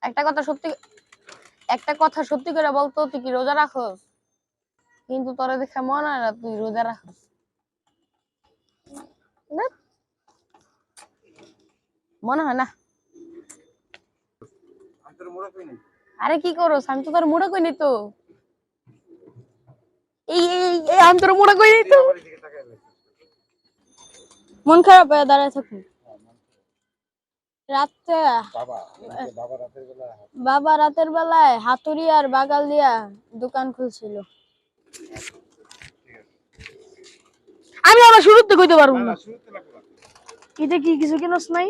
একটা কথা সত্যি করে বলতো, তুই কি রোজা রাখোস? কিন্তু তোরে দেখে মনে হয় না তুই রোজা রাখোস। মনে হয় না। আরে কি করোস? আমি তো তোর মুড়া কই নি তো। এই আমি তোর মুড়া কই নি তো। মন খারাপ হয়ে দাঁড়ায় থাকুন। রাতে বাবা রাতের বেলায় হাতুড়ি আর বাগাল দিয়া দোকান খুলছিল। আমি আবার শুরুতে কইতে পারবো না। এটা কি কিছু কিনস নাই?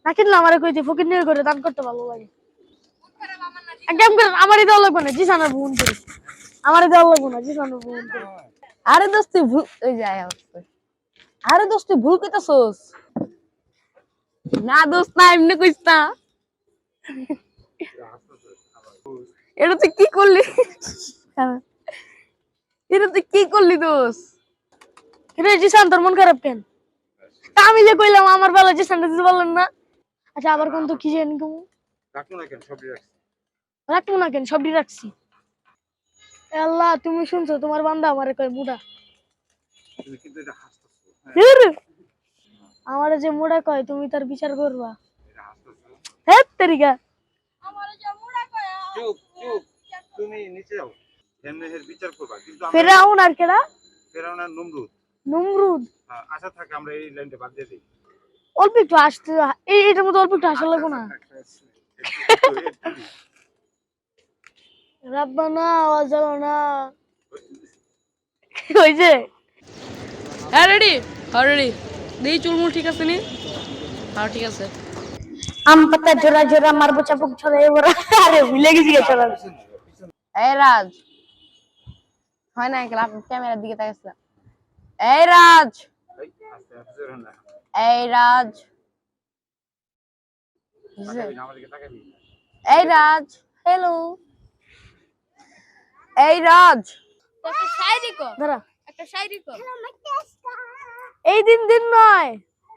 না কিনলে আমারে কইতে ফকির নিয়ে করে দান করতে ভালো লাগে। একদম করে আমারই দেওয়া লাগবে না, জিসানের বোন করে। আমারই দেওয়া লাগবে না, জিসানের বোন করে। আরে দোস্ত তুই ভুল ওই যায় আসছে। আরে দোস্ত তুই ভুল কইতাছস। না দোস্ত না, এমনি কইছ না। এটা তুই কি করলি? এটা তুই কি করলি দোস্ত? এটা জিসান তোর মন খারাপ কেন? আমি যে কইলাম আমার বেলা জিসানটা দিতে পারলেন না। আচ্ছা আবার কোন তো কি জানি কম রাখবো না কেন, সবই রাখছি। রাখবো না কেন, সবই রাখছি। আল্লাহ তুমি শুনছো, তোমার বান্দা আমারে কয় মুডা। তুমি কিন্তু এটা হাসতেছো। আমারে যে মুডা কয় তুমি তার বিচার করবা। এটা হাসতেছো। হেৎ তেরিকা। আমারে যে মুডা কয়। চুপ চুপ, তুমি নিচে যাও। এমনি এর বিচার করবা, কিন্তু আমরা ফেরাউন আর কেডা? ফেরাউন আর নমরুদ। নমরুদ। হ্যাঁ, আশা থাকে আমরা এই লাইনটা বাদ দিয়ে দিই। অল্প একটু আসতে, এটার মধ্যে অল্প একটু আসা লাগবো না। রাব্বানা ওয়াজালনা। ওই যে হ্যাঁ রেডি রেডি দেই, চুলমুল ঠিক আছে নি? হ্যাঁ ঠিক আছে। আম পাতা জোড়া জোড়া মারবো চাপুক ছড়া এবার। আরে ভুলে গেছি গে চলা। এই রাজ হয় না, ক্যামেরার দিকে তাকাইছিলাম। এই রাজ, আস্তে আস্তে জোরে না। এই রাজ, তাকাবি না, আমার দিকে তাকাবি। এই রাজ, হ্যালো। এই রাজ, একটা শায়রি কর। দাঁড়া, একটা শায়রি কর। এই দিন দিন নয়,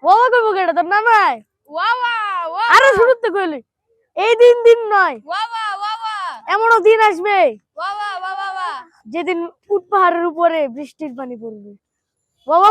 বাবা কইবো কেডা তোর নানাই? ওয়াওয়া ওয়া, আরে শুরুতে কইলি এই দিন দিন নয়, ওয়াওয়া ওয়াওয়া, এমনও দিন আসবে ওয়াওয়া ওয়াওয়া যেদিন উট পাহাড়ের উপরে বৃষ্টির পানি পড়বে। বাবা